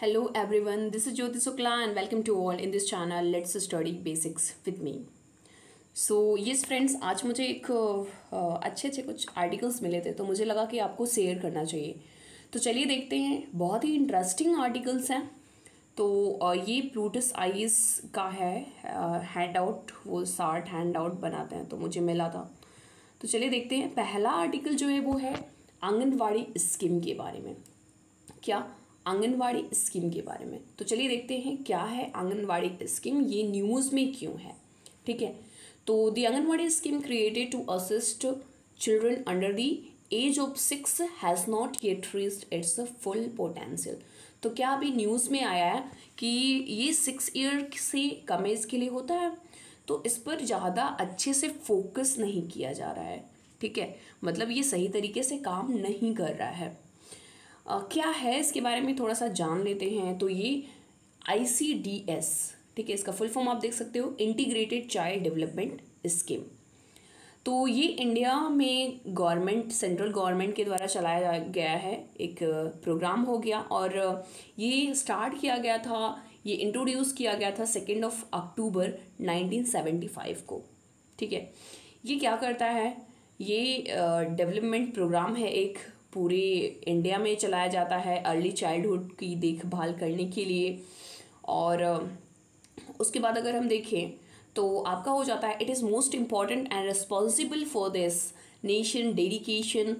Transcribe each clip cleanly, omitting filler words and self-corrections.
Hello everyone, this is Jyoti Sukla and welcome to all in this channel. Let's study basics with me. So yes friends, आज मुझे एक अच्छे कुछ articles मिले थे तो मुझे लगा कि आपको शेयर करना चाहिए। तो चलिए देखते हैं, बहुत ही इंटरेस्टिंग आर्टिकल्स हैं। तो ये प्लूटस आईएएस का है हैंड आउट, वो 60 हैंड आउट बनाते हैं तो मुझे मिला था। तो चलिए देखते हैं, पहला आर्टिकल जो है वो है आंगनवाड़ी स्कीम के बारे में। क्या? आंगनवाड़ी स्कीम के बारे में। तो चलिए देखते हैं क्या है आंगनवाड़ी स्कीम, ये न्यूज़ में क्यों है। ठीक है, तो the anganwadi scheme created to assist children under the age of 6 has not yet reached its full potential. तो क्या अभी न्यूज़ में आया है कि ये 6 ईयर से कम एज के लिए होता है, तो इस पर ज़्यादा अच्छे से फोकस नहीं किया जा रहा है। ठीक है, मतलब ये सही तरीके से काम नहीं कर रहा है। क्या है इसके बारे में थोड़ा सा जान लेते हैं। तो ये ICDS, ठीक है, इसका फुल फॉर्म आप देख सकते हो, इंटीग्रेटेड चाइल्ड डेवलपमेंट स्कीम। तो ये इंडिया में गवर्नमेंट, सेंट्रल गवर्नमेंट के द्वारा चलाया गया है, एक प्रोग्राम हो गया और ये स्टार्ट किया गया था, ये इंट्रोड्यूस किया गया था 2 अक्टूबर 1975 को। ठीक है, ये क्या करता है, ये डेवलपमेंट प्रोग्राम है, एक पूरे इंडिया में चलाया जाता है अर्ली चाइल्डहुड की देखभाल करने के लिए। और उसके बाद अगर हम देखें तो आपका हो जाता है, it is most important and responsible for this nation dedication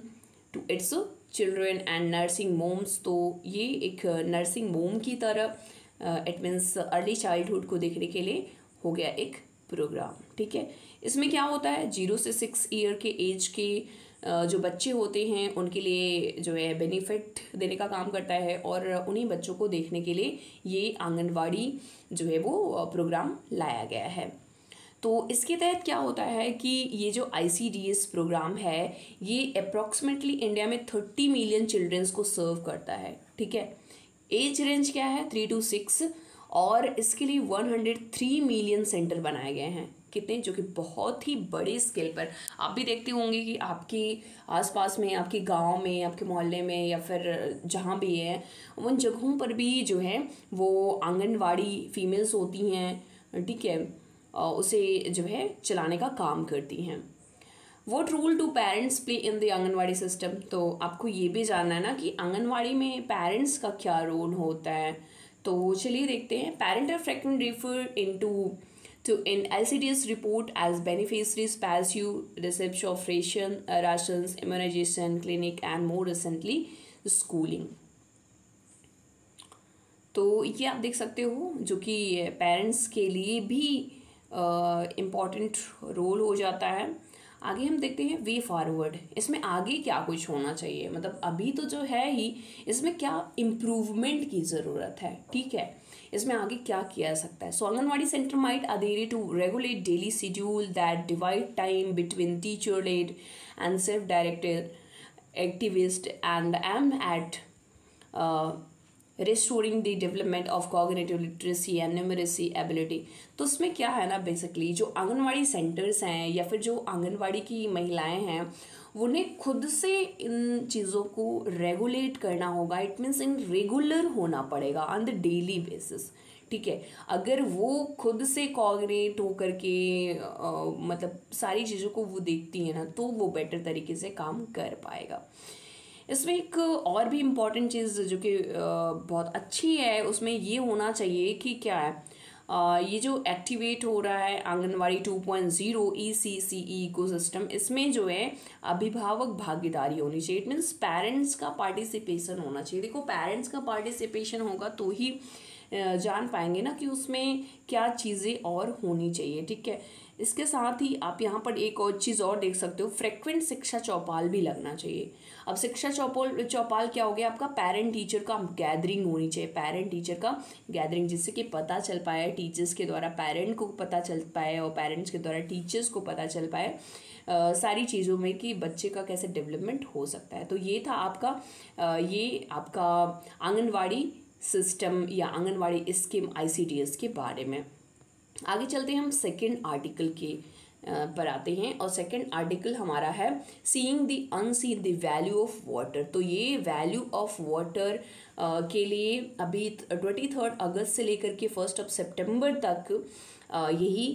to its children and nursing moms. तो ये एक नर्सिंग मोम की तरह इट मीन्स अर्ली चाइल्डहुड को देखने के लिए हो गया एक प्रोग्राम। ठीक है, इसमें क्या होता है, 0 से 6 ईयर के एज के जो बच्चे होते हैं उनके लिए जो है बेनिफिट देने का काम करता है और उन्हीं बच्चों को देखने के लिए ये आंगनवाड़ी जो है वो प्रोग्राम लाया गया है। तो इसके तहत क्या होता है कि ये जो ICDS प्रोग्राम है ये अप्रॉक्सीमेटली इंडिया में 30 मिलियन चिल्ड्रंस को सर्व करता है। ठीक है, एज रेंज क्या है 3 to 6 और इसके लिए 103 मिलियन सेंटर बनाए गए हैं। कितने, जो कि बहुत ही बड़े स्केल पर। आप भी देखते होंगे कि आपके आसपास में, आपके गांव में, आपके मोहल्ले में या फिर जहाँ भी है उन जगहों पर भी जो है वो आंगनवाड़ी फीमेल्स होती हैं। ठीक है, उसे जो है चलाने का काम करती हैं। What role do parents play in the anganwadi system. तो आपको ये भी जानना है ना कि आंगनवाड़ी में पेरेंट्स का क्या रोल होता है। तो चलिए देखते हैं, parent are frequently referred to in LCDS report as beneficiaries passive reception of rations, immunization, clinic and more recently schooling। तो ये आप देख सकते हो जो कि पेरेंट्स के लिए भी इम्पॉर्टेंट रोल हो जाता है। आगे हम देखते हैं वे फॉरवर्ड, इसमें आगे क्या कुछ होना चाहिए, मतलब अभी तो जो है ही, इसमें क्या इम्प्रूवमेंट की ज़रूरत है। ठीक है, इसमें आगे क्या किया जा सकता है। So anganwadi centre might adhere to regulate daily schedule that divide time between teacher led and self directed activist and aim at restoring the development of cognitive literacy and numeracy ability। तो उसमें क्या है ना, बेसिकली जो anganwadi centres हैं या फिर जो आंगनवाड़ी की महिलाएं हैं उन्हें खुद से इन चीज़ों को रेगुलेट करना होगा। इट मीन्स इन रेगुलर होना पड़ेगा ऑन द डेली बेसिस। ठीक है, अगर वो खुद से कोऑर्डिनेट होकर के मतलब सारी चीज़ों को वो देखती है ना, तो वो बेटर तरीके से काम कर पाएगा। इसमें एक और भी इम्पॉर्टेंट चीज़ जो कि बहुत अच्छी है, उसमें ये होना चाहिए कि क्या है, ये जो एक्टिवेट हो रहा है आंगनवाड़ी 2.0 ECCE इकोसिस्टम, इसमें जो है अभिभावक भागीदारी होनी चाहिए। इट मीन्स पेरेंट्स का पार्टिसिपेशन होना चाहिए। देखो, पेरेंट्स का पार्टिसिपेशन होगा तो ही जान पाएंगे ना कि उसमें क्या चीज़ें और होनी चाहिए। ठीक है, इसके साथ ही आप यहाँ पर एक और चीज़ और देख सकते हो, फ्रिक्वेंट शिक्षा चौपाल भी लगना चाहिए। अब शिक्षा चौपाल क्या हो गया, आपका पेरेंट टीचर का गैदरिंग होनी चाहिए, पेरेंट टीचर का गैदरिंग, जिससे कि पता चल पाए, टीचर्स के द्वारा पेरेंट को पता चल पाए और पेरेंट्स के द्वारा टीचर्स को पता चल पाए सारी चीज़ों में कि बच्चे का कैसे डेवलपमेंट हो सकता है। तो ये था आपका ये आपका आंगनवाड़ी सिस्टम या आंगनवाड़ी स्कीम ICDS के बारे में। आगे चलते हैं, हम सेकंड आर्टिकल के पर आते हैं और सेकंड आर्टिकल हमारा है seeing the unseen the value of water. तो ये वैल्यू ऑफ वाटर के लिए अभी 23 अगस्त से लेकर के 1 तक यही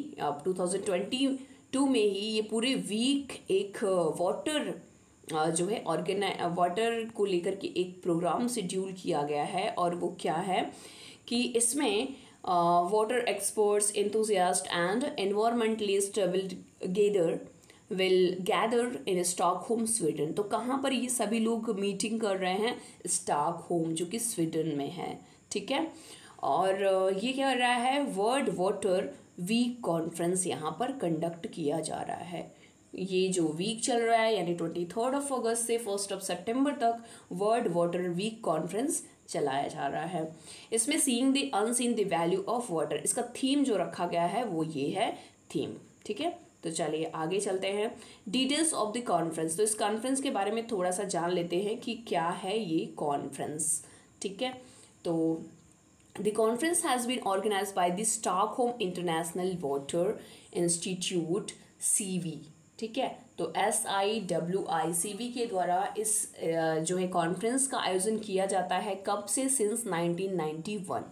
2022 में ही ये पूरे वीक एक वाटर जो है वाटर को लेकर के एक प्रोग्राम शेड्यूल किया गया है। और वो क्या है कि इसमें water experts, enthusiast and environmentalist will gather in Stockholm Sweden. तो कहाँ पर ये सभी लोग मीटिंग कर रहे हैं? स्टॉकहोम, जो कि स्वीडन में है, ठीक है। और ये क्या कर रहा है? वर्ल्ड वाटर वीक कॉन्फ्रेंस यहाँ पर कंडक्ट किया जा रहा है। ये जो वीक चल रहा है यानी 23 अगस्त से 1 तक वर्ल्ड वाटर वीक कॉन्फ्रेंस चलाया जा रहा है। इसमें seeing the unseen the value of water, इसका थीम जो रखा गया है वो ये है थीम, ठीक है। तो चलिए आगे चलते हैं। डिटेल्स ऑफ द कॉन्फ्रेंस, तो इस कॉन्फ्रेंस के बारे में थोड़ा सा जान लेते हैं कि क्या है ये कॉन्फ्रेंस, ठीक है। तो the conference has been organised by the Stockholm International Water Institute CV, ठीक है। तो SIWI के द्वारा इस जो है कॉन्फ्रेंस का आयोजन किया जाता है। कब से? सिंस 1991,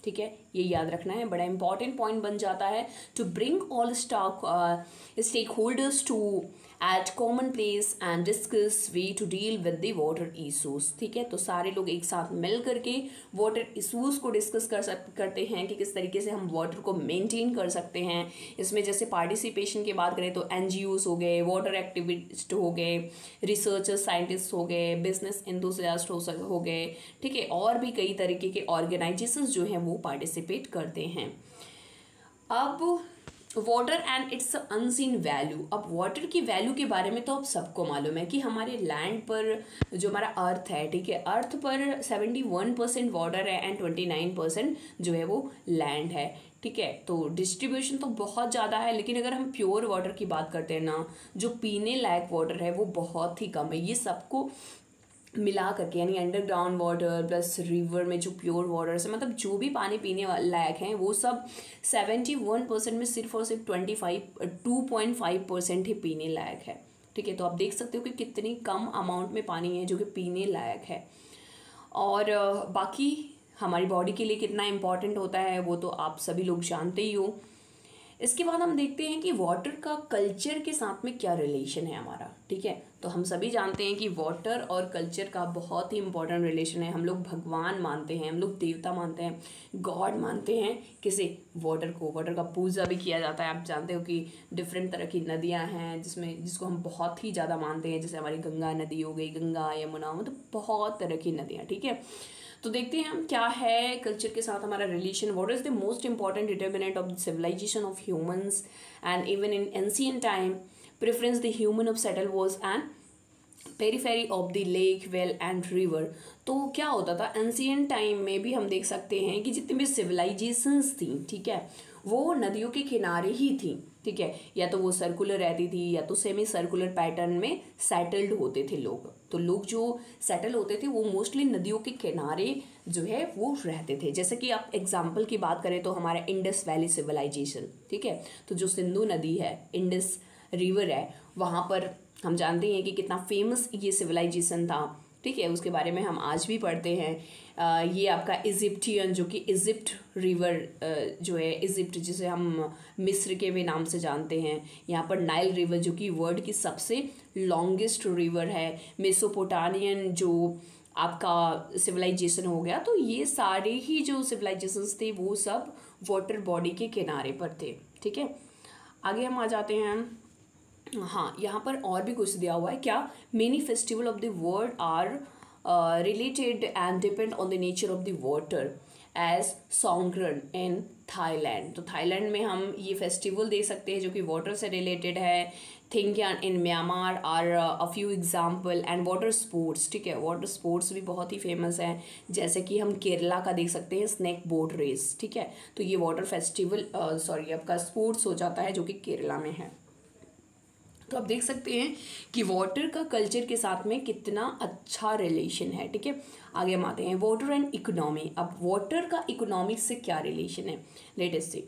ठीक है। ये याद रखना है, बड़ा इंपॉर्टेंट पॉइंट बन जाता है। To bring all stakeholders to at common place and discuss way to deal with the water issues, ठीक है। तो सारे लोग एक साथ मिल करके वाटर इशूज़ को डिस्कस करते हैं कि किस तरीके से हम वाटर को मेंटेन कर सकते हैं। इसमें जैसे पार्टिसिपेशन की बात करें तो NGOs हो गए, वाटर एक्टिविस्ट हो गए, रिसर्चर्स, साइंटिस्ट हो गए, बिजनेस एंथुसियास्ट हो गए, ठीक है। और भी कई तरीके के ऑर्गेनाइजेशंस जो हैं वो पार्टिसिपेट करते हैं। अब water and it's unseen value, अब वाटर की वैल्यू के बारे में तो अब सबको मालूम है कि हमारे लैंड पर जो हमारा अर्थ है, ठीक है, अर्थ पर 71% वाटर है एंड 29% जो है वो लैंड है, ठीक है। तो डिस्ट्रीब्यूशन तो बहुत ज़्यादा है, लेकिन अगर हम प्योर वाटर की बात करते हैं ना, जो पीने लायक वाटर है वो बहुत ही कम है। ये सबको मिला करके यानी अंडरग्राउंड वाटर प्लस रिवर में जो प्योर वाटर है, मतलब जो भी पानी पीने लायक हैं वो सब 71% में सिर्फ और सिर्फ 2.5% ही पीने लायक है, ठीक है। तो आप देख सकते हो कि कितनी कम अमाउंट में पानी है जो कि पीने लायक है। और बाकी हमारी बॉडी के लिए कितना इम्पॉर्टेंट होता है वो तो आप सभी लोग जानते ही हो। इसके बाद हम देखते हैं कि वाटर का कल्चर के साथ में क्या रिलेशन है हमारा, ठीक है। तो हम सभी जानते हैं कि वाटर और कल्चर का बहुत ही इंपॉर्टेंट रिलेशन है। हम लोग भगवान मानते हैं, हम लोग देवता मानते हैं, गॉड मानते हैं किसे? वाटर को। वाटर का पूजा भी किया जाता है। आप जानते हो कि डिफरेंट तरह की नदियां हैं जिसको हम बहुत ही ज़्यादा मानते हैं, जैसे हमारी गंगा नदी हो गई, गंगा, यमुना, मतलब बहुत तरह की नदियाँ, ठीक है। तो देखते हैं हम क्या है कल्चर के साथ हमारा relation. What is the most important determinant of the civilisation of humans and even in ancient time preference the human of settle was and periphery of the lake, well and river. तो क्या होता था ancient time में भी हम देख सकते हैं कि जितनी भी सिविलाइजेशंस थी, ठीक है, वो नदियों के किनारे ही थी, ठीक है। या तो वो सर्कुलर रहती थी या तो सेमी सर्कुलर पैटर्न में सेटल्ड होते थे लोग। तो लोग जो सेटल होते थे वो मोस्टली नदियों के किनारे जो है वो रहते थे। जैसे कि आप एग्जाम्पल की बात करें तो हमारा इंडस वैली सिविलाइजेशन, ठीक है। तो जो सिंधु नदी है, इंडस रिवर है, वहाँ पर हम जानते हैं कि कितना फेमस ये सिविलाइजेशन था, ठीक है। उसके बारे में हम आज भी पढ़ते हैं। ये आपका इजिप्टियन, जो कि इजिप्ट रिवर जो है, इजिप्ट जिसे हम मिस्र के भी नाम से जानते हैं। यहाँ पर नाइल रिवर जो कि वर्ल्ड की सबसे लॉन्गेस्ट रिवर है। मेसोपोटामियन जो आपका सिविलाइजेशन हो गया, तो ये सारे ही जो सिविलाइजेशंस थे वो सब वाटर बॉडी के किनारे पर थे, ठीक है। आगे हम आ जाते हैं। हाँ, यहाँ पर और भी कुछ दिया हुआ है। क्या? Many festival of the world are related and depend on the nature of the water as Songkran in Thailand. तो थाईलैंड में हम ये फेस्टिवल देख सकते हैं जो कि वाटर से रिलेटेड है। Thingyan in Myanmar are a few example and water sports, ठीक है। वाटर स्पोर्ट्स भी बहुत ही फेमस है, जैसे कि हम केरला का देख सकते हैं स्नैक बोट रेस, ठीक है। तो ये वाटर फेस्टिवल आपका स्पोर्ट्स हो जाता है जो कि केरला में है। तो आप देख सकते हैं कि वाटर का कल्चर के साथ में कितना अच्छा रिलेशन है, ठीक है। आगे हम आते हैं वाटर एंड इकोनॉमी। अब वाटर का इकोनॉमिक्स से क्या रिलेशन है, let us see.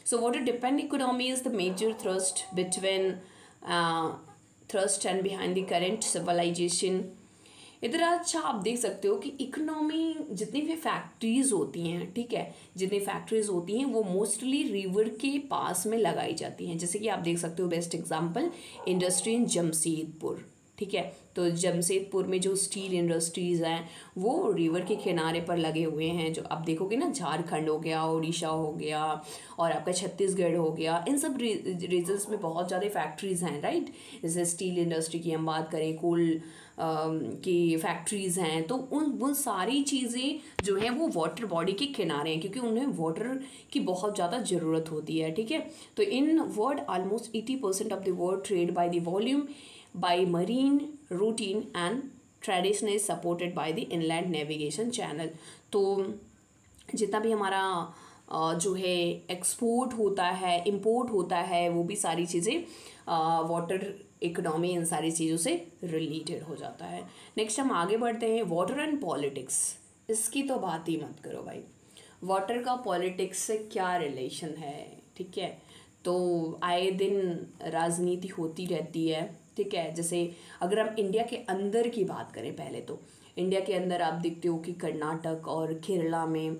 So water depend economy is the major thrust between thrust and behind the current civilisation इधर अच्छा आप देख सकते हो कि इकोनॉमी जितनी भी फैक्ट्रीज होती हैं, ठीक है, जितनी फैक्ट्रीज होती हैं वो मोस्टली रिवर के पास में लगाई जाती हैं। जैसे कि आप देख सकते हो best example industry in Jamshedpur, ठीक है। तो जमशेदपुर में जो स्टील इंडस्ट्रीज़ हैं वो रिवर के किनारे पर लगे हुए हैं। जो आप देखोगे ना, झारखंड हो गया, उड़ीसा हो गया और आपका छत्तीसगढ़ हो गया, इन सब रीजन्स में बहुत ज़्यादा फैक्ट्रीज़ हैं, राइट। जैसे स्टील इंडस्ट्री की हम बात करें, कोल की फैक्ट्रीज़ हैं, तो उन सारी चीज़ें जो हैं वो वाटर बॉडी के किनारे हैं, क्योंकि उन्हें वाटर की बहुत ज़्यादा ज़रूरत होती है, ठीक है। तो in world almost 80% of the world trade by the volume by marine routine and tradition is supported by the inland navigation channel। तो जितना भी हमारा जो है एक्सपोर्ट होता है, इंपोर्ट होता है, वो भी सारी चीज़ें वाटर इकोनॉमी इन सारी चीज़ों से रिलेटेड हो जाता है। नेक्स्ट हम आगे बढ़ते हैं, वाटर एंड पॉलिटिक्स। इसकी तो बात ही मत करो भाई, वाटर का पॉलिटिक्स से क्या रिलेशन है, ठीक है। तो आए दिन राजनीति होती रहती है, ठीक है। जैसे अगर हम इंडिया के अंदर की बात करें, पहले तो इंडिया के अंदर आप देखते हो कि कर्नाटक और केरला में,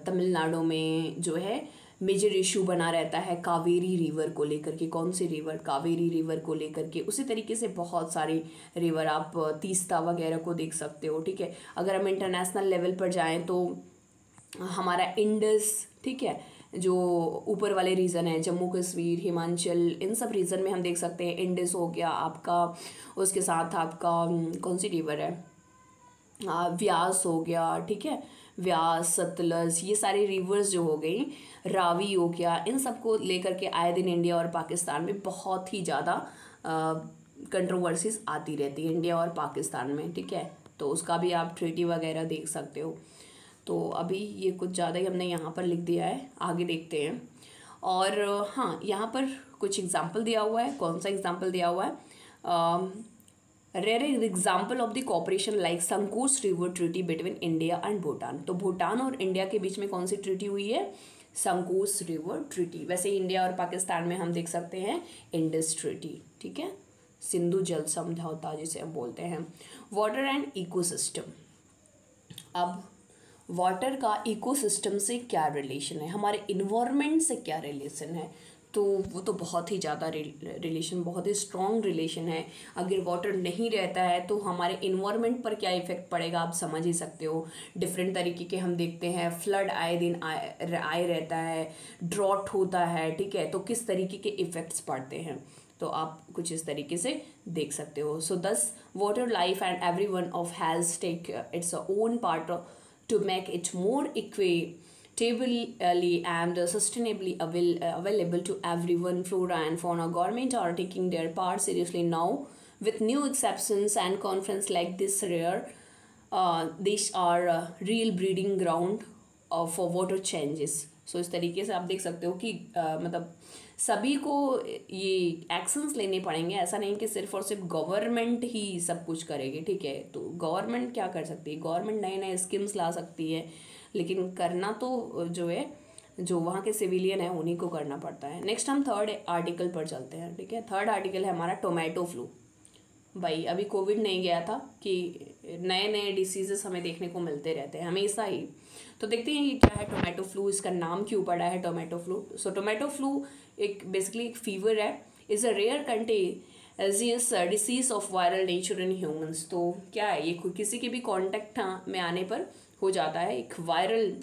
तमिलनाडु में जो है मेजर इशू बना रहता है कावेरी रिवर को लेकर के। कौन सी रिवर? कावेरी रिवर को लेकर के। उसी तरीके से बहुत सारी रिवर, आप तीस्ता वगैरह को देख सकते हो, ठीक है। अगर हम इंटरनेशनल लेवल पर जाएं तो हमारा इंडस, ठीक है, जो ऊपर वाले रीजन है, जम्मू कश्मीर, हिमाचल, इन सब रीजन में हम देख सकते हैं इंडस हो गया आपका, उसके साथ आपका कौन सी रिवर है, व्यास हो गया, ठीक है, व्यास, सतलज, ये सारी रिवर्स जो हो गई, रावी हो गया, इन सब को लेकर के आए दिन इंडिया और पाकिस्तान में बहुत ही ज़्यादा कंट्रोवर्सीज आती रहती है, इंडिया और पाकिस्तान में, ठीक है। तो उसका भी आप ट्रीटी वगैरह देख सकते हो। तो अभी ये कुछ ज़्यादा ही हमने यहाँ पर लिख दिया है, आगे देखते हैं। और हाँ, यहाँ पर कुछ एग्जाम्पल दिया हुआ है। कौन सा एग्जाम्पल दिया हुआ है? Rare example of the cooperation like Sankosh river treaty between India and Bhutan. तो भूटान और इंडिया के बीच में कौन सी ट्रीटी हुई है? संकोच रिवर ट्रीटी। वैसे इंडिया और पाकिस्तान में हम देख सकते हैं इंडस ट्रीटी, ठीक है, सिंधु जल समझौता जिसे हम बोलते हैं। Water and ecosystem. अब वाटर का इकोसिस्टम से क्या रिलेशन है, हमारे इन्वायरमेंट से क्या रिलेशन है? तो वो तो बहुत ही ज़्यादा रिलेशन, बहुत ही स्ट्रॉन्ग रिलेशन है। अगर वाटर नहीं रहता है तो हमारे इन्वायरमेंट पर क्या इफ़ेक्ट पड़ेगा आप समझ ही सकते हो। डिफरेंट तरीके के हम देखते हैं, फ्लड आए दिन आए रहता है, ड्रॉट होता है, ठीक है, तो किस तरीके के इफ़ेक्ट्स पड़ते हैं, तो आप कुछ इस तरीके से देख सकते हो। So this water life and every one of has take its own part to make it more equitably and sustainably available to everyone. Flora and fauna government are taking their part seriously now with new exceptions and conference like this rare. These are real breeding ground for water changes. So इस तरीके से आप देख सकते हो कि मतलब सभी को ये एक्शंस लेने पड़ेंगे। ऐसा नहीं कि सिर्फ और सिर्फ गवर्नमेंट ही सब कुछ करेगी, ठीक है। तो गवर्नमेंट क्या कर सकती है? गवर्नमेंट नए नए स्कीम्स ला सकती है, लेकिन करना तो जो है, जो वहाँ के सिविलियन है उन्हीं को करना पड़ता है। नेक्स्ट हम थर्ड आर्टिकल पर चलते हैं, ठीक है। थर्ड आर्टिकल है हमारा टोमेटो फ्लू। भाई अभी कोविड नहीं गया था कि नए नए डिसीजेस हमें देखने को मिलते रहते हैं हमेशा ही। तो देखते हैं ये क्या है टोमेटो फ्लू, इसका नाम क्यों पड़ा है tomato flu. So tomato flu एक बेसिकली एक फीवर है, is a rare contagious disease of viral nature in humans. तो क्या है ये? किसी के भी कॉन्टेक्ट में आने पर हो जाता है, एक वायरल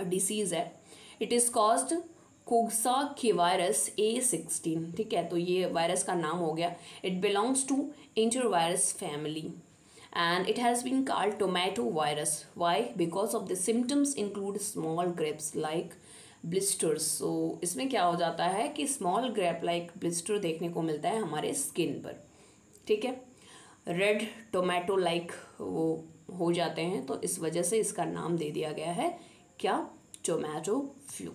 डिसीज़ है। इट इज़ कॉज्ड कोक्साकीवायरस A16, ठीक है। तो ये वायरस का नाम हो गया। It belongs to enterovirus family and it has been called tomato virus. Why? Because of the symptoms include small grapes like blisters. So इसमें क्या हो जाता है कि small grape like blister देखने को मिलता है हमारे स्किन पर, ठीक है। रेड टोमेटो लाइक वो हो जाते हैं, तो इस वजह से इसका नाम दे दिया गया है क्या? Tomato flu.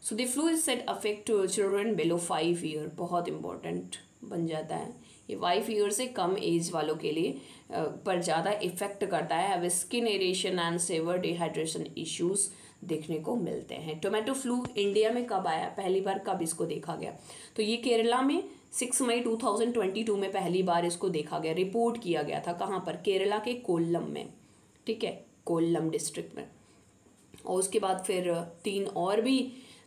So the flu is said affect children below 5 year. बहुत इंपॉर्टेंट बन जाता है ये 5 ईयर से कम एज वालों के लिए पर ज़्यादा इफेक्ट करता है। अब skin irritation and severe dehydration issues देखने को मिलते हैं। टोमेटो फ्लू इंडिया में कब आया, पहली बार कब इसको देखा गया? तो ये केरला में 6 मई 2022 में पहली बार इसको देखा गया, रिपोर्ट किया गया था। कहाँ पर? केरला के कोल्लम में, ठीक है, कोल्लम डिस्ट्रिक्ट में। और उसके बाद फिर 3 और भी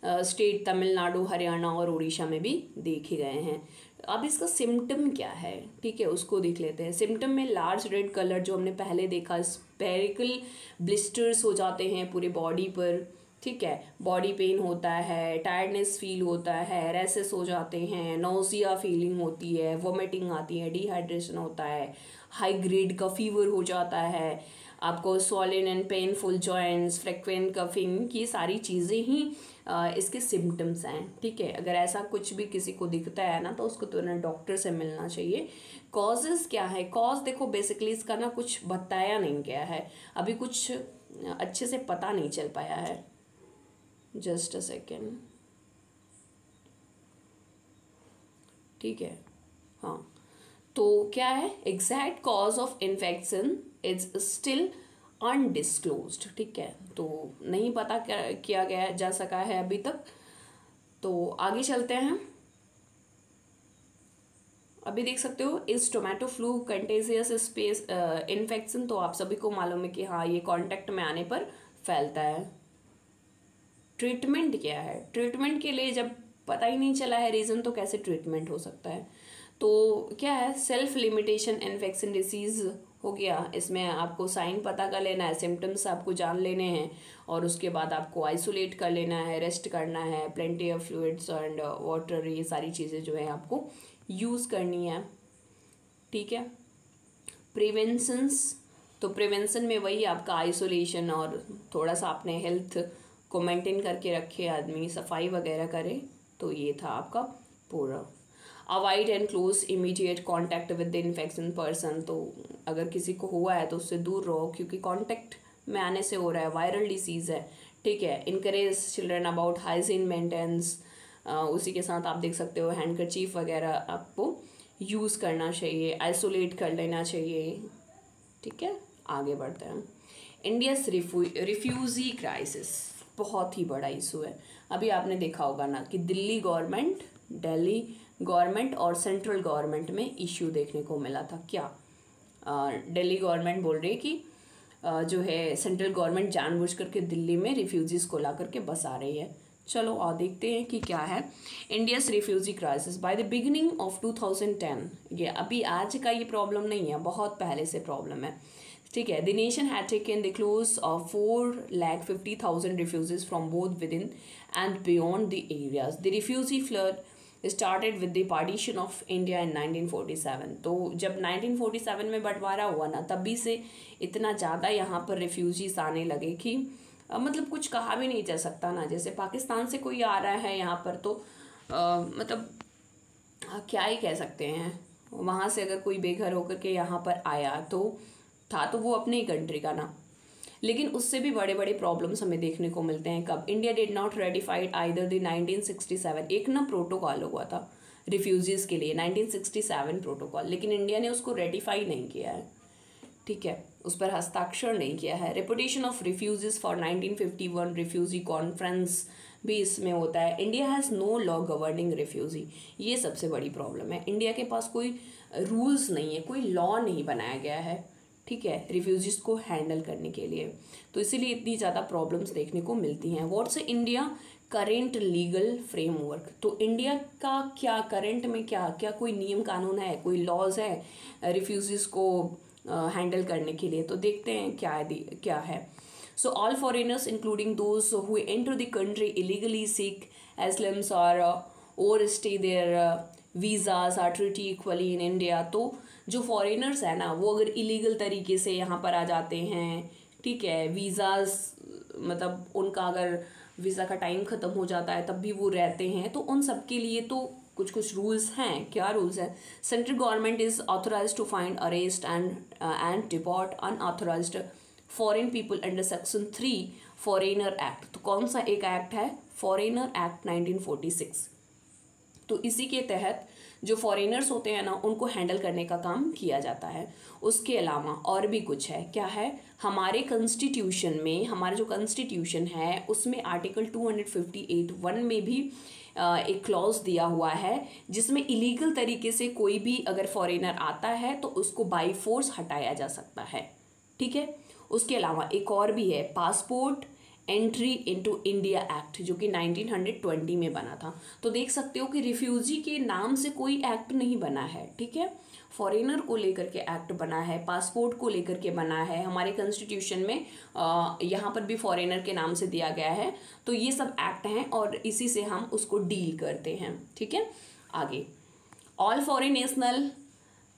स्टेट, तमिलनाडु, हरियाणा और उड़ीसा में भी देखे गए हैं। अब इसका सिम्टम क्या है, ठीक है, उसको देख लेते हैं। सिम्टम में लार्ज रेड कलर जो हमने पहले देखा, स्पेरिकल ब्लिस्टर्स हो जाते हैं पूरे बॉडी पर, ठीक है, बॉडी पेन होता है, टायर्डनेस फील होता है, रैसेस हो जाते हैं, नोजिया फीलिंग होती है, वोमिटिंग आती है, डिहाइड्रेशन होता है, हाई ग्रेड का फीवर हो जाता है, आपको swollen and painful joints, frequent coughing, ये सारी चीज़ें ही इसके सिम्टम्स हैं, ठीक है। अगर ऐसा कुछ भी किसी को दिखता है ना तो उसको तुरंत डॉक्टर से मिलना चाहिए। कॉजेज़ क्या है? कॉज देखो बेसिकली इसका ना कुछ बताया नहीं गया है, अभी कुछ अच्छे से पता नहीं चल पाया है। जस्ट अ सेकेंड, ठीक है, हाँ। तो क्या है exact cause of infection is still undisclosed, ठीक है, तो नहीं पता किया गया जा सका है अभी तक। तो आगे चलते हैं। अभी देख सकते हो इस tomato flu contagious space infection, तो आप सभी को मालूम है कि हाँ ये कांटेक्ट में आने पर फैलता है। ट्रीटमेंट क्या है? ट्रीटमेंट के लिए जब पता ही नहीं चला है रीज़न, तो कैसे ट्रीटमेंट हो सकता है? तो क्या है, सेल्फ लिमिटेशन इन्फेक्शन डिसीज़ हो गया। इसमें आपको साइन पता कर लेना है, सिम्टम्स आपको जान लेने हैं, और उसके बाद आपको आइसोलेट कर लेना है, रेस्ट करना है, plenty of fluids and water, ये सारी चीज़ें जो है आपको यूज़ करनी है, ठीक है। प्रिवेंशंस, तो प्रिवेंशन में वही आपका आइसोलेशन और थोड़ा सा अपने हेल्थ को मेंटेन करके रखे, आदमी सफाई वगैरह करे, तो ये था आपका पूरा। Avoid and close immediate contact with the infection person, तो अगर किसी को हुआ है तो उससे दूर रहो, क्योंकि कॉन्टैक्ट में आने से हो रहा है, वायरल डिसीज़ है, ठीक है। Encourage children about hygiene maintenance, उसी के साथ आप देख सकते हो हैंडकरचीफ वगैरह आपको यूज़ करना चाहिए, आइसोलेट कर लेना चाहिए, ठीक है। आगे बढ़ते हैं। इंडियास रिफ्यूजी क्राइसिस बहुत ही बड़ा इशू है। अभी आपने देखा होगा ना कि दिल्ली गवर्नमेंट और सेंट्रल गवर्नमेंट में इश्यू देखने को मिला था। क्या दिल्ली गवर्नमेंट बोल रही है कि जो है सेंट्रल गवर्नमेंट जानबूझ करके दिल्ली में रिफ्यूजीज़ को ला करके बसा रही है। चलो और देखते हैं कि क्या है। India's refugee crisis by the beginning of 2010, ये अभी आज का ये प्रॉब्लम नहीं है, बहुत पहले से प्रॉब्लम है, ठीक है। The nation had taken the close of 4,50,000 refugees from both within and beyond the areas. The refugee flood started with the partition of India in 1947. तो जब 1947 में बंटवारा हुआ ना, तभी से इतना ज़्यादा यहाँ पर रिफ्यूजीज आने लगे कि मतलब कुछ कहा भी नहीं जा सकता ना। जैसे पाकिस्तान से कोई आ रहा है यहाँ पर तो मतलब क्या ही कह सकते हैं। वहाँ से अगर कोई बेघर होकर के यहाँ पर आया तो था तो वो अपने ही कंट्री का ना, लेकिन उससे भी बड़े बड़े प्रॉब्लम्स हमें देखने को मिलते हैं। कब? India did not ratified either the 1967, एक ना प्रोटोकॉल हुआ था रिफ्यूजीज़ के लिए 1967 प्रोटोकॉल, लेकिन इंडिया ने उसको रेटिफाई नहीं किया है, ठीक है, उस पर हस्ताक्षर नहीं किया है। Reputation of refugees for 1951 refugee conference भी इसमें होता है। India has no law governing refugee, ये सबसे बड़ी प्रॉब्लम है। इंडिया के पास कोई रूल्स नहीं है, कोई लॉ नहीं बनाया गया है, ठीक है, रिफ्यूजीज को हैंडल करने के लिए, तो इसीलिए इतनी ज़्यादा प्रॉब्लम्स देखने को मिलती हैं। What's India current legal framework, तो इंडिया का क्या करेंट में क्या क्या कोई नियम कानून है, कोई लॉज है रिफ्यूजीज को हैंडल करने के लिए? तो देखते हैं क्या है। So all foreigners including those who enter the country illegally seek asylums और overstay their visas are treated equally in India, तो जो फॉरेनर्स है ना वो अगर इलीगल तरीके से यहाँ पर आ जाते हैं, ठीक है, वीज़ाज मतलब उनका अगर वीज़ा का टाइम ख़त्म हो जाता है तब भी वो रहते हैं, तो उन सब के लिए तो कुछ रूल्स हैं। क्या रूल्स हैं? Central government is authorise to find, arrest and deport unauthorised foreign people under section 3 foreigner act. तो कौन सा एक एक्ट है? Foreigner act 1946। तो इसी के तहत जो फॉरेनर्स होते हैं ना उनको हैंडल करने का काम किया जाता है। उसके अलावा और भी कुछ है, क्या है, हमारे कॉन्स्टिट्यूशन में, हमारा जो कॉन्स्टिट्यूशन है उसमें आर्टिकल 258(1) में भी एक क्लॉज दिया हुआ है जिसमें इलीगल तरीके से कोई भी अगर फॉरेनर आता है तो उसको बाई फोर्स हटाया जा सकता है, ठीक है। उसके अलावा एक और भी है, passport entry into India act, जो कि 1920 में बना था। तो देख सकते हो कि रिफ्यूजी के नाम से कोई एक्ट नहीं बना है, ठीक है, फॉरेनर को लेकर के एक्ट बना है, पासपोर्ट को लेकर के बना है, हमारे कॉन्स्टिट्यूशन में यहाँ पर भी फॉरेनर के नाम से दिया गया है। तो ये सब एक्ट हैं और इसी से हम उसको डील करते हैं, ठीक है। आगे, all foreign national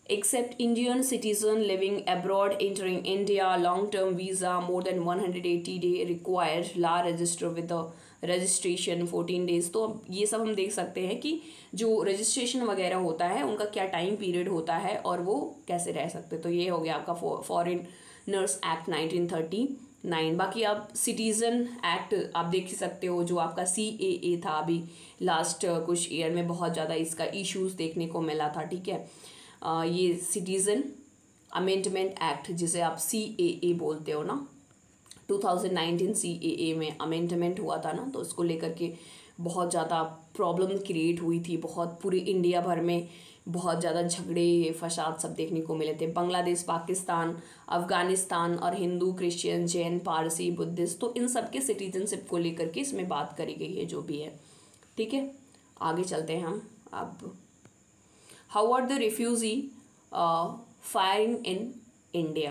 except Indian citizen living abroad entering India long term visa more than 180 day required law register with the registration 14 days। तो अब ये सब हम देख सकते हैं कि जो रजिस्ट्रेशन वगैरह होता है उनका क्या टाइम पीरियड होता है और वो कैसे रह सकते। तो ये हो गया आपका फॉरेनर्स एक्ट 1939। बाकी आप सिटीज़न एक्ट आप देख सकते हो, जो आपका CAA था, अभी लास्ट कुछ ईयर में बहुत ज़्यादा इसका इश्यूज देखने को मिला था, ठीक है। ये सिटीज़न अमेंडमेंट एक्ट जिसे आप CAA बोलते हो ना, 2019 CAA में अमेंडमेंट हुआ था ना, तो उसको लेकर के बहुत ज़्यादा प्रॉब्लम क्रिएट हुई थी। बहुत पूरे इंडिया भर में बहुत ज़्यादा झगड़े फसाद सब देखने को मिले थे। बांग्लादेश, पाकिस्तान, अफ़गानिस्तान और हिंदू, क्रिश्चियन, जैन, पारसी, बुद्धिस्ट, तो इन सब के सिटीजनशिप को लेकर के इसमें बात करी गई है, जो भी है, ठीक है। आगे चलते हैं हम। अब How are the refugee faring in India?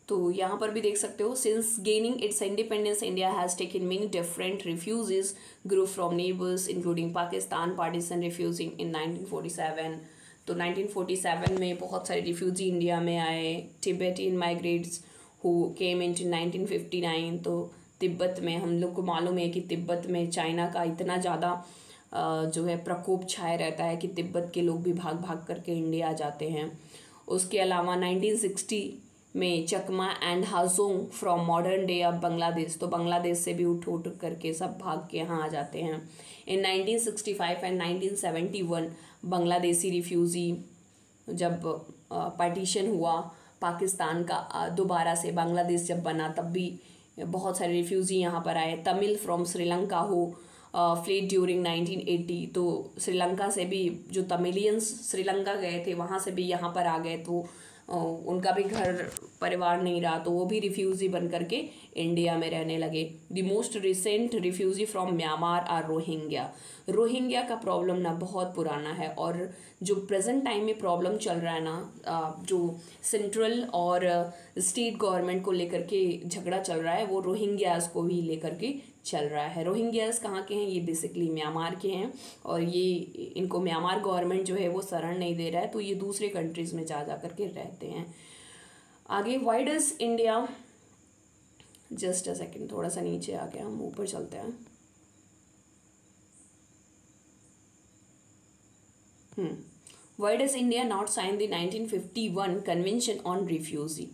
तो यहाँ पर भी देख सकते हो, since gaining its independence, India has taken many different refugees group from neighbors including Pakistan, partisan refusing in 1947। तो 1947 में बहुत सारे रिफ्यूजी इंडिया में आए। Tibetan migrates who came into 1959। तो तिब्बत में हम लोग को मालूम है कि तिब्बत में चाइना का इतना ज़्यादा जो है प्रकोप छाया रहता है कि तिब्बत के लोग भी भाग भाग करके इंडिया आ जाते हैं। उसके अलावा 1960 में Chakma and Hajong from modern day of Bangladesh, तो बांग्लादेश से भी उठ उठ करके सब भाग के यहाँ आ जाते हैं। इन 1965 एंड 1971 बांग्लादेशी रिफ्यूज़ी जब पार्टीशन हुआ पाकिस्तान का, दोबारा से बांग्लादेश जब बना, तब भी बहुत सारे रिफ्यूज़ी यहाँ पर आए। तमिल फ्रॉम श्रीलंका हो फ्लीड ड्यूरिंग 1980। तो श्रीलंका से भी जो तमिलियंस श्रीलंका गए थे वहाँ से भी यहाँ पर आ गए, तो उनका भी घर परिवार नहीं रहा, तो वो भी रिफ्यूज़ी बन करके इंडिया में रहने लगे। The most recent refugee from Myanmar are Rohingya. Rohingya का प्रॉब्लम ना बहुत पुराना है, और जो प्रेजेंट टाइम में प्रॉब्लम चल रहा है ना, जो सेंट्रल और स्टेट गवर्नमेंट को लेकर के झगड़ा चल रहा है, वो रोहिंग्यास को भी लेकर के चल रहा है। रोहिंग्यास कहाँ के हैं? ये बेसिकली म्यांमार के हैं, और ये इनको म्यांमार गवर्नमेंट जो है वो शरण नहीं दे रहा है, तो ये दूसरे कंट्रीज़ में जा करके रहते हैं। आगे, why does India, just a second, थोड़ा सा नीचे आ गया, हम ऊपर चलते हैं। Why does India not sign the 1951 convention on refugee?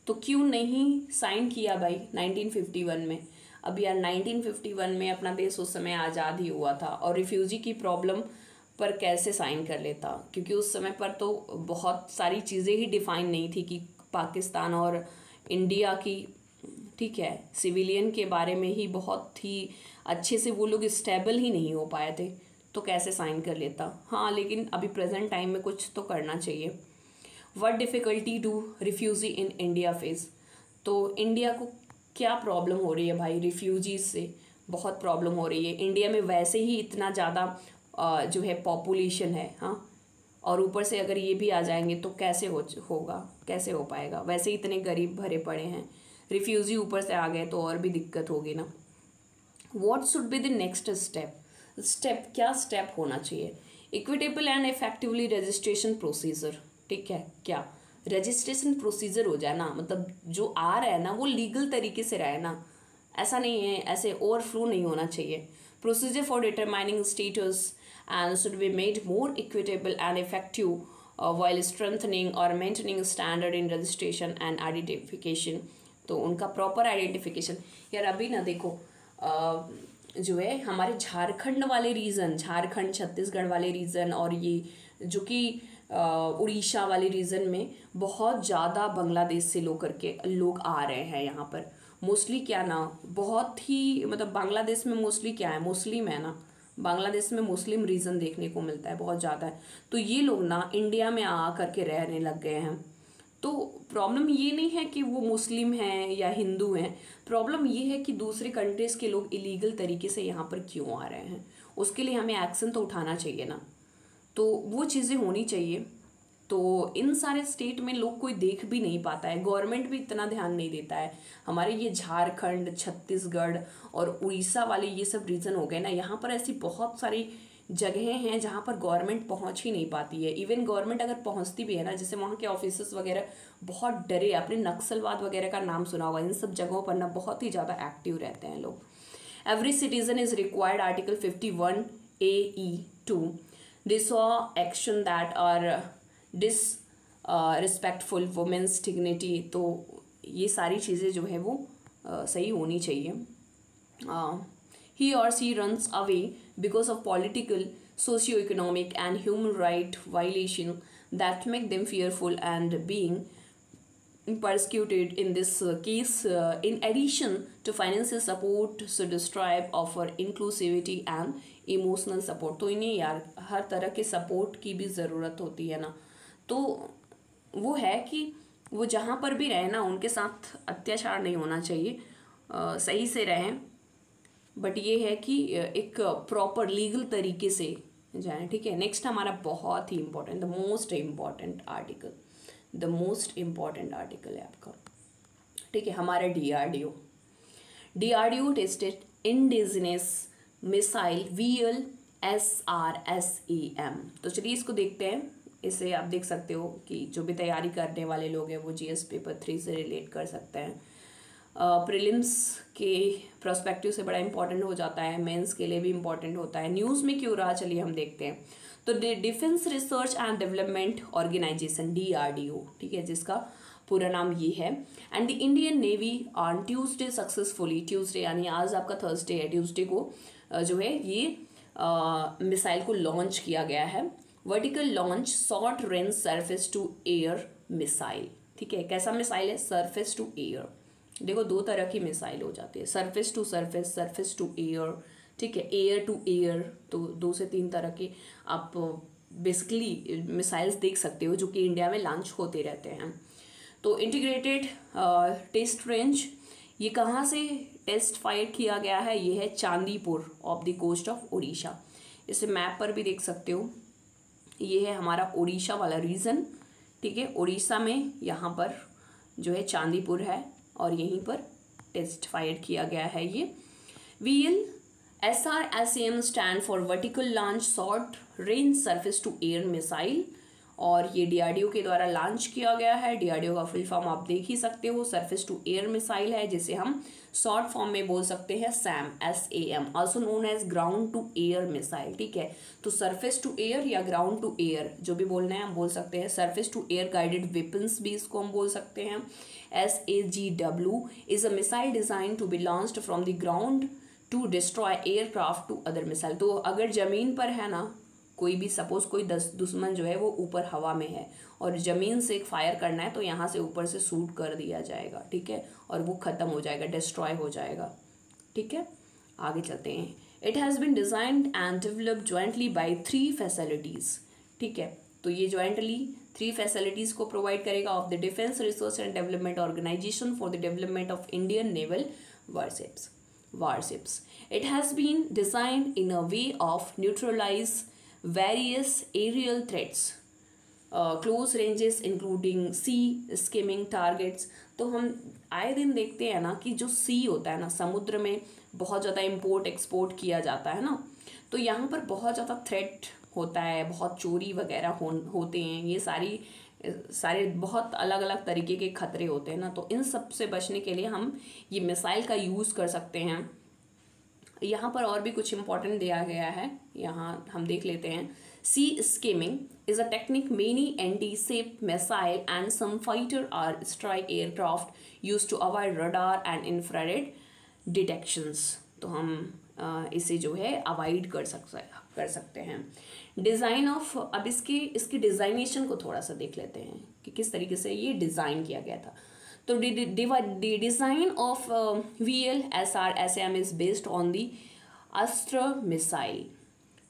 तो क्यों नहीं साइन किया भाई 1951 में? अब यार 1951 में अपना देश उस समय आज़ाद ही हुआ था, और रिफ्यूजी की प्रॉब्लम पर कैसे साइन कर लेता? क्योंकि उस समय पर तो बहुत सारी चीज़ें ही डिफाइन नहीं थी कि पाकिस्तान और इंडिया की, ठीक है, सिविलियन के बारे में ही बहुत ही अच्छे से वो लोग स्टेबल ही नहीं हो पाए थे, तो कैसे साइन कर लेता? हाँ, लेकिन अभी प्रेजेंट टाइम में कुछ तो करना चाहिए। What difficulty do refugee in India face? तो इंडिया को क्या प्रॉब्लम हो रही है भाई रिफ्यूजीज से? बहुत प्रॉब्लम हो रही है। इंडिया में वैसे ही इतना ज़्यादा जो है पॉपुलेशन है, हाँ, और ऊपर से अगर ये भी आ जाएंगे तो कैसे होगा, कैसे हो पाएगा? वैसे ही इतने गरीब भरे पड़े हैं, रिफ्यूजी ऊपर से आ गए तो और भी दिक्कत होगी ना। What should be the next step? क्या स्टेप होना चाहिए? Equitable and effectively registration procedure, ठीक है, क्या रजिस्ट्रेशन प्रोसीजर हो जाए ना, मतलब जो आ रहा है ना वो लीगल तरीके से रहे ना, ऐसा नहीं है ऐसे ओवरफ्लो नहीं होना चाहिए। Procedure for determining status and should be made more equitable and effective while strengthening or maintaining standard in registration and identification। तो उनका प्रॉपर आइडेंटिफिकेशन, यार अभी ना देखो जो है हमारे झारखंड वाले रीजन, झारखंड छत्तीसगढ़ वाले रीजन और ये जो कि उड़ीसा वाले रीजन में बहुत ज़्यादा बांग्लादेश से लोग आ रहे हैं यहाँ पर। मोस्टली क्या ना, बहुत ही मतलब बांग्लादेश में मोस्टली क्या है, मुस्लिम है ना, बांग्लादेश में मुस्लिम रीजन देखने को मिलता है, बहुत ज़्यादा है। तो ये लोग ना इंडिया में आ करके रहने लग गए हैं। तो प्रॉब्लम ये नहीं है कि वो मुस्लिम हैं या हिंदू हैं, प्रॉब्लम ये है कि दूसरे कंट्रीज़ के लोग इलीगल तरीके से यहाँ पर क्यों आ रहे हैं। उसके लिए हमें एक्शन तो उठाना चाहिए ना, तो वो चीज़ें होनी चाहिए। तो इन सारे स्टेट में लोग कोई देख भी नहीं पाता है, गवर्नमेंट भी इतना ध्यान नहीं देता है। हमारे ये झारखंड, छत्तीसगढ़ और उड़ीसा वाले ये सब रीजन हो गए ना, यहाँ पर ऐसी बहुत सारी जगहें हैं जहाँ पर गवर्नमेंट पहुँच ही नहीं पाती है। इवन गवर्नमेंट अगर पहुँचती भी है ना, जैसे वहाँ के ऑफिसर्स वगैरह बहुत डरे, आपने नक्सलवाद वगैरह का नाम सुना होगा, इन सब जगहों पर ना बहुत ही ज़्यादा एक्टिव रहते हैं लोग। Every citizen is required, article 51(a)(e)(2 disavow action that are disrespectful women's dignity। तो ये सारी चीज़ें जो है वो सही होनी चाहिए। He or she runs away because of political, socio-economic and human right violation that make them fearful and being persecuted in this case। In addition to financial support, so this tribe offer inclusivity and emotional support. तो इन्हें यार हर तरह के support की भी ज़रूरत होती है ना। तो वो है कि वो जहाँ पर भी रहें ना, उनके साथ अत्याचार नहीं होना चाहिए, सही से रहें, बट ये है कि एक प्रॉपर लीगल तरीके से जाएं, ठीक है। नेक्स्ट हमारा बहुत ही important, the most important article है आपका, ठीक है, हमारा DRDO tested indigenous missile VLSRSAM। तो चलिए इसको देखते हैं। इसे आप देख सकते हो कि जो भी तैयारी करने वाले लोग हैं वो GS पेपर 3 से रिलेट कर सकते हैं। प्रीलिम्स के प्रोस्पेक्टिव से बड़ा इंपॉर्टेंट हो जाता है, मेंस के लिए भी इंपॉर्टेंट होता है। न्यूज़ में क्यों रहा, चलिए हम देखते हैं। तो defence research and development organisation DRDO, ठीक है, जिसका पूरा नाम ये है। And the Indian navy on Tuesday successfully, Tuesday यानी आज आपका थर्सडे है, ट्यूसडे को जो है ये मिसाइल को लॉन्च किया गया है। Vertical launch short range surface to air missile, ठीक है। कैसा मिसाइल है, सरफेस टू एयर। देखो दो तरह की मिसाइल हो जाती है, surface to surface, surface to air, ठीक है, एयर टू एयर। तो 2 से 3 तरह के आप बेसिकली मिसाइल्स देख सकते हो जो कि इंडिया में लॉन्च होते रहते हैं। तो इंटीग्रेटेड टेस्ट रेंज, ये कहाँ से टेस्ट फायर किया गया है, ये है Chandipur off the coast of Orissa. इसे मैप पर भी देख सकते हो, ये है हमारा उड़ीसा वाला रीजन, ठीक है। उड़ीसा में यहाँ पर जो है चांदीपुर है और यहीं पर टेस्ट फायर किया गया है ये। VLSRSAM stand for vertical launch short range surface to air missile, और ये DRDO के द्वारा लॉन्च किया गया है। DRDO का फुल फॉर्म आप देख ही सकते हो, सरफेस टू एयर मिसाइल है, जिसे हम शॉर्ट फॉर्म में बोल सकते हैं SAM, also known as ground to air missile, ठीक है। तो सरफेस टू एयर या ग्राउंड टू एयर जो भी बोलना है हम बोल सकते हैं। Surface to air guided weapons भी इसको हम बोल सकते हैं। SAGW is a missile design to be launched from the ground to destroy aircraft to other missile. तो अगर जमीन पर है ना कोई भी, सपोज कोई दुश्मन जो है वो ऊपर हवा में है और ज़मीन से फायर करना है, तो यहाँ से ऊपर से शूट कर दिया जाएगा, ठीक है, और वो ख़त्म हो जाएगा, डिस्ट्रॉय हो जाएगा, ठीक है। आगे चलते हैं। It has been designed and developed jointly by 3 facilities, ठीक है। तो ये जॉइंटली 3 फैसिलिटीज़ को प्रोवाइड करेगा of the defence research and development organisation for the development of Indian naval warships. It has been designed in a way of neutralize various aerial threats, close ranges including sea skimming targets। तो हम आए दिन देखते हैं ना कि जो सी होता है ना, समुद्र में बहुत ज़्यादा इंपोर्ट एक्सपोर्ट किया जाता है ना, तो यहाँ पर बहुत ज़्यादा थ्रेट होता है, बहुत चोरी वगैरह होते हैं, ये सारे बहुत अलग अलग तरीके के खतरे होते हैं ना। तो इन सब से बचने के लिए हम ये मिसाइल का यूज़ कर सकते हैं। यहाँ पर और भी कुछ इंपॉर्टेंट दिया गया है, यहाँ हम देख लेते हैं। Sea skimming is a technique many anti-ship missile and some fighter or strike aircraft use to avoid radar and infrared detections. तो हम इसे जो है अवॉइड कर सकते हैं। डिज़ाइन ऑफ, अब इसकी डिज़ाइनेशन को थोड़ा सा देख लेते हैं कि किस तरीके से ये डिज़ाइन किया गया था। तो the design of VLSR-SM is based on the Astra missile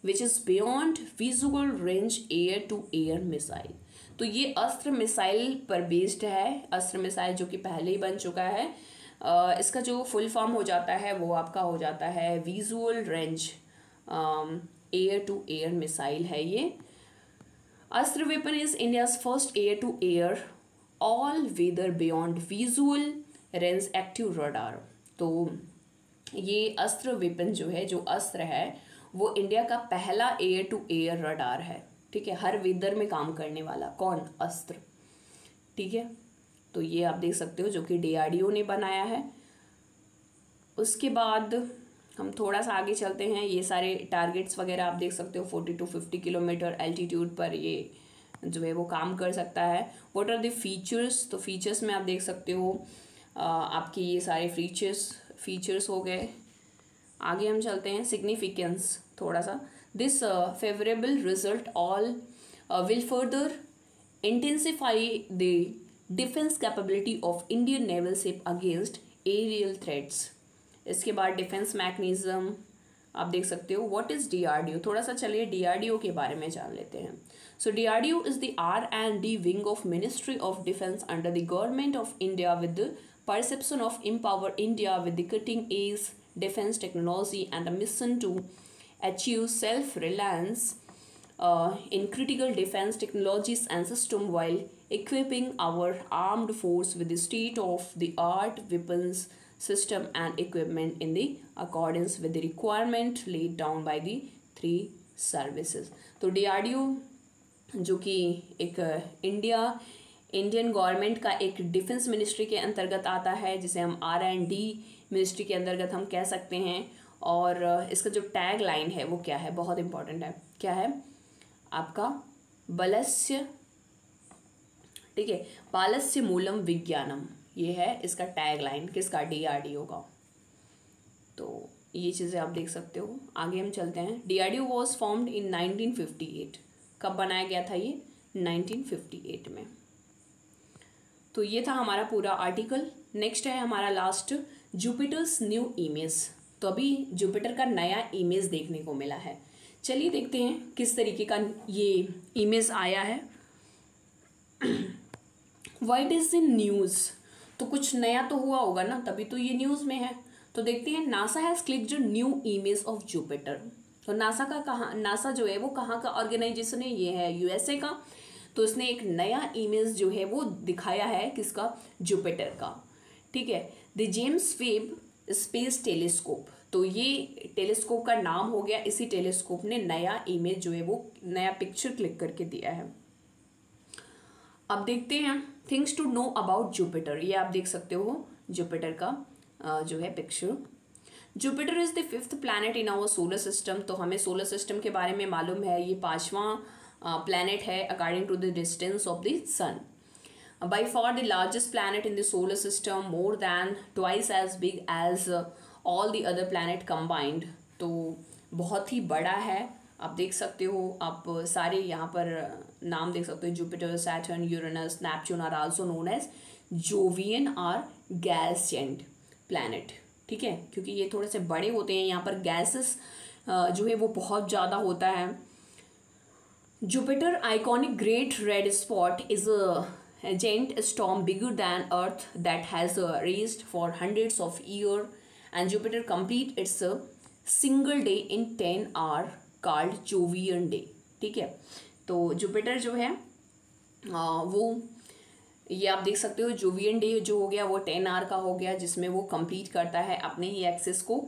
which is beyond visual range air to air missile. तो ये अस्त्र मिसाइल पर बेस्ड है। अस्त्र मिसाइल जो कि पहले ही बन चुका है, इसका जो फुल फॉर्म हो जाता है वो आपका हो जाता है visual range air to air missile है ये। Astra weapon is India's first air to air all weather beyond visual range active radar. तो ये अस्त्र वेपन जो है, जो अस्त्र है, वो इंडिया का पहला एयर टू एयर रडार है। ठीक है, हर वेदर में काम करने वाला कौन? अस्त्र। ठीक है, तो ये आप देख सकते हो जो कि DRDO ने बनाया है। उसके बाद हम थोड़ा सा आगे चलते हैं। ये सारे टारगेट्स वगैरह आप देख सकते हो। 40 to 50 किलोमीटर एल्टीट्यूड पर ये जो है वो काम कर सकता है। What are the features? तो फीचर्स में आप देख सकते हो आपके ये सारे फीचर्स हो गए। आगे हम चलते हैं। सिग्निफिकेंस थोड़ा सा, this favourable result all will further intensify the defence capability of Indian naval ship against aerial threats. इसके बाद डिफेंस मैकेनिज्म आप देख सकते हो। What is DRDO? थोड़ा सा चलिए DRDO के बारे में जान लेते हैं। सो DRDO is the R&D wing of ministry of defence under the government of India with the perception of empower India with the cutting edge defense technology and a mission to achieve self-reliance in critical defense technologies and system while equipping our armed force with the state-of-the-art weapons system and equipment in the accordance with the requirement laid down by the three services। तो DRDO जो कि एक Indian government का एक defence ministry के अंतर्गत आता है, जिसे हम R&D मिनिस्ट्री के अंतर्गत हम कह सकते हैं। और इसका जो टैग लाइन है वो क्या है? बहुत इंपॉर्टेंट है। क्या है आपका? बलस्य, ठीक है, बालस्य मूलम विज्ञानम, ये है इसका टैग लाइन। किसका? DRDO का। तो ये चीज़ें आप देख सकते हो। आगे हम चलते हैं। DRDO was formed in 1958। कब बनाया गया था ये? 1958 में। तो ये था हमारा पूरा आर्टिकल। नेक्स्ट है हमारा लास्ट, जुपिटर्स न्यू इमेज। तो अभी जुपिटर का नया इमेज देखने को मिला है। चलिए देखते हैं किस तरीके का ये इमेज आया है। What is in news? तो कुछ नया तो हुआ होगा ना, तभी तो ये न्यूज़ में है। तो देखते हैं। NASA has clicked new image of Jupiter. तो नासा जो है वो कहाँ का ऑर्गेनाइजेशन है? ये है USA का। तो इसने एक नया इमेज जो है वो दिखाया है। किसका? जुपिटर का। ठीक है, the James web space telescope. तो ये टेलीस्कोप का नाम हो गया। इसी टेलीस्कोप ने नया इमेज जो है वो नया पिक्चर क्लिक करके दिया है। अब देखते हैं things to know about Jupiter. ये आप देख सकते हो जुपिटर का जो है picture. Jupiter is the 5th planet in our solar system. तो हमें सोलर सिस्टम के बारे में मालूम है। ये 5वां प्लैनेट है according to the distance of the sun. By far the largest planet in the solar system, more than twice as big as all the other planet combined. तो बहुत ही बड़ा है। आप देख सकते हो, आप सारे यहाँ पर नाम देख सकते हो। Jupiter, Saturn, Uranus, Neptune are also known as jovian or gas giant planet. ठीक है, क्योंकि ये थोड़े से बड़े होते हैं। यहाँ पर गैसेस जो है वो बहुत ज़्यादा होता है। Jupiter iconic great red spot is a giant storm bigger than Earth that has raged for hundreds of years, and Jupiter complete its single day in 10 hour called Jovian day। ठीक है, तो जुपिटर जो है वो ये आप देख सकते हो। जोवियन डे जो हो गया वो 10 आवर का हो गया, जिसमें वो कंप्लीट करता है अपने ही एक्सेस को।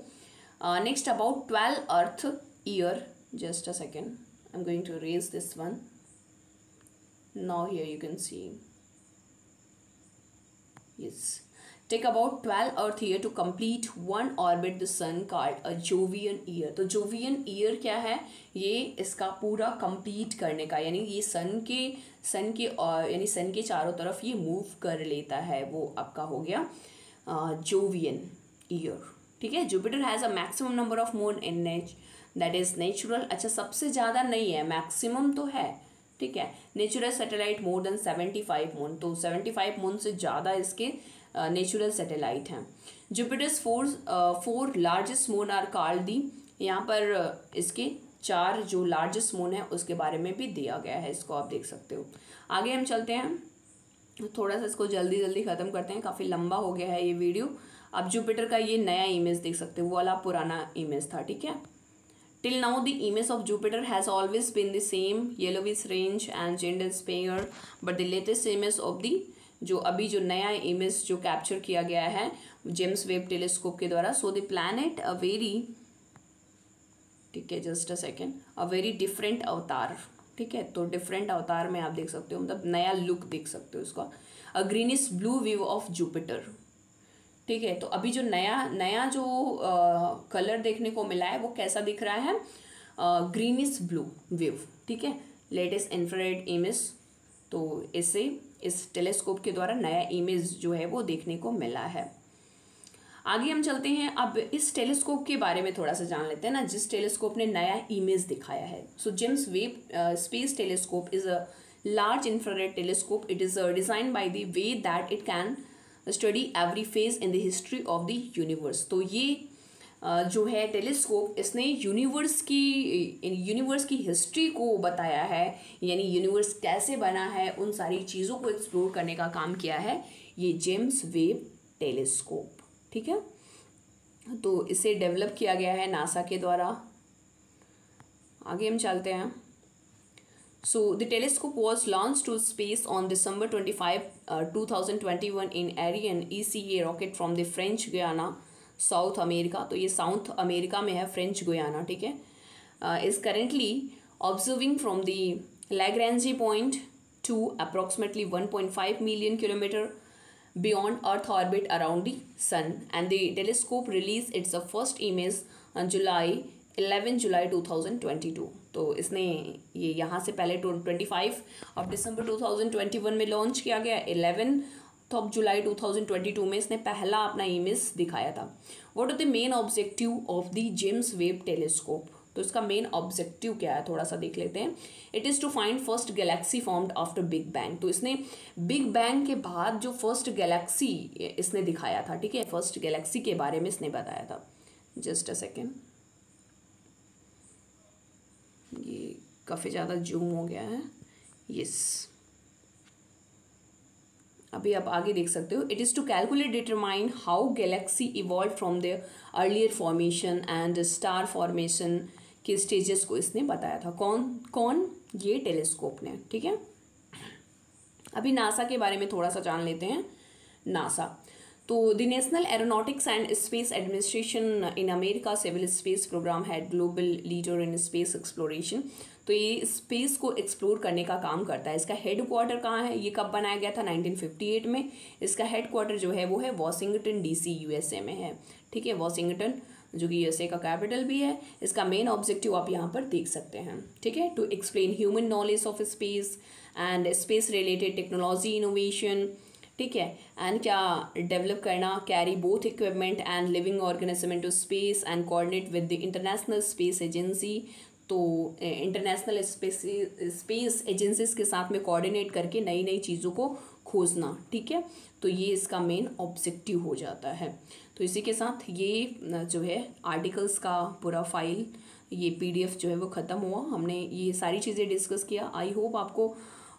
Next about 12 earth year. Just a second, I am going to raise this one. Now here you can see, yes, take about 12 earth year to complete one orbit the sun called a Jovian year। तो Jovian year क्या है? ये इसका पूरा complete करने का, यानी ये सन के चारों तरफ ये मूव कर लेता है, वो आपका हो गया जोवियन ईयर। ठीक है। Jupiter has a maximum number of moon in that is natural. अच्छा, सबसे ज़्यादा नहीं है, मैक्सिमम तो है, ठीक है। Natural satellite more than 75 moon, तो 75 मून से ज़्यादा इसके नेचुरल सैटेलाइट हैं। Jupiter's four largest moon are called the, यहाँ पर इसके 4 जो लार्जेस्ट मून है उसके बारे में भी दिया गया है, इसको आप देख सकते हो। आगे हम चलते हैं, थोड़ा सा इसको जल्दी जल्दी ख़त्म करते हैं, काफ़ी लंबा हो गया है ये वीडियो। आप जुपिटर का ये नया इमेज देख सकते हो, वो वाला पुराना इमेज था, ठीक है। Till now the image of Jupiter has always been the same yellowish range and gender sphere, but the latest image of the जो अभी जो नया इमेज जो कैप्चर किया गया है जेम्स वेब टेलीस्कोप के द्वारा, so the planet a very, ठीक है, just a second, a very different अवतार, ठीक है। तो डिफरेंट अवतार में आप देख सकते हो, मतलब नया लुक देख सकते हो इसका। A greenish blue view of Jupiter, ठीक है। तो अभी जो नया जो कलर देखने को मिला है वो कैसा दिख रहा है, ग्रीनिश ब्लू व्यू, ठीक है। लेटेस्ट इंफ्रारेड इमेज, तो इससे इस टेलीस्कोप के द्वारा नया इमेज जो है वो देखने को मिला है। आगे हम चलते हैं, अब इस टेलीस्कोप के बारे में थोड़ा सा जान लेते हैं ना, जिस टेलीस्कोप ने नया इमेज दिखाया है। सो James Webb space telescope is a large infrared telescope. It is design by the way that it can study every phase in the history of the universe. तो ये जो है टेलीस्कोप, इसने यूनिवर्स की हिस्ट्री को बताया है, यानी यूनिवर्स कैसे बना है, उन सारी चीज़ों को एक्सप्लोर करने का काम किया है ये जेम्स वेब टेलीस्कोप, ठीक है। तो इसे डेवलप किया गया है नासा के द्वारा। आगे हम चलते हैं। So the telescope was launched to space on December 25, 2021 in Ariane ECA rocket from the French Guiana, South America. तो ये साउथ अमेरिका में है, फ्रेंच गुयाना, ठीक है। is currently observing from the Lagrange point to approximately 1.5 million kilometer beyond Earth orbit around the Sun, and the telescope released its first image on 11 जुलाई 2022। तो इसने ये यहाँ से पहले 25 दिसंबर 2021 में लॉन्च किया गया, 11 जुलाई 2022 में इसने पहला अपना इमेज दिखाया था। What are the main objective of the James Webb telescope, तो इसका मेन ऑब्जेक्टिव क्या है थोड़ा सा देख लेते हैं। It is to find first galaxy formed after big bang. तो इसने बिग बैंग के बाद जो फर्स्ट गैलेक्सी इसने दिखाया था, ठीक है, फर्स्ट गैलेक्सी के बारे में इसने बताया था। जस्ट अ सेकेंड, ये काफ़ी ज़्यादा जूम हो गया है, यस। अभी आप आगे देख सकते हो। It is to calculate determine how galaxy evolve from the earlier formation and star formation के स्टेजेस को इसने बताया था। कौन ये टेलीस्कोप ने, ठीक है। अभी नासा के बारे में थोड़ा सा जान लेते हैं। नासा, तो the national aeronautics and space administration in America civil space programme है global leader in space exploration. तो ये स्पेस को एक्सप्लोर करने का काम करता है। इसका हेड क्वार्टर कहाँ है, ये कब बनाया गया था, 1958 में। इसका हेड क्वार्टर जो है वो है वॉशिंगटन DC USA में है, ठीक है, वॉशिंगटन, जो कि USA का कैपिटल भी है। इसका मेन ऑब्जेक्टिव आप यहाँ पर देख सकते हैं, ठीक है, to explain human knowledge of space and space related technology innovation, ठीक है, एंड क्या डेवलप करना, carry both equipment and living organism into space and coordinate with the international space agency. तो इंटरनेशनल स्पेस एजेंसीज के साथ में coordinate करके नई नई चीज़ों को खोजना, ठीक है। तो ये इसका मेन ऑब्जेक्टिव हो जाता है। तो इसी के साथ ये जो है आर्टिकल्स का पूरा फाइल, ये PDF जो है वो ख़त्म हुआ। हमने ये सारी चीज़ें डिस्कस किया। आई होप आपको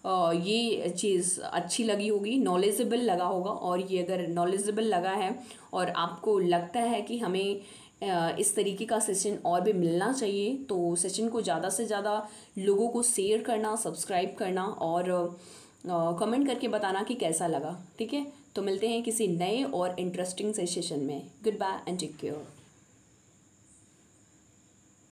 ये चीज़ अच्छी लगी होगी, नॉलेजेबल लगा होगा। और ये अगर नॉलेजेबल लगा है और आपको लगता है कि हमें इस तरीके का सेशन और भी मिलना चाहिए, तो सेशन को ज़्यादा से ज़्यादा लोगों को शेयर करना, सब्सक्राइब करना और कमेंट करके बताना कि कैसा लगा, ठीक है। तो मिलते हैं किसी नए और इंटरेस्टिंग सेशन में। Goodbye and take care.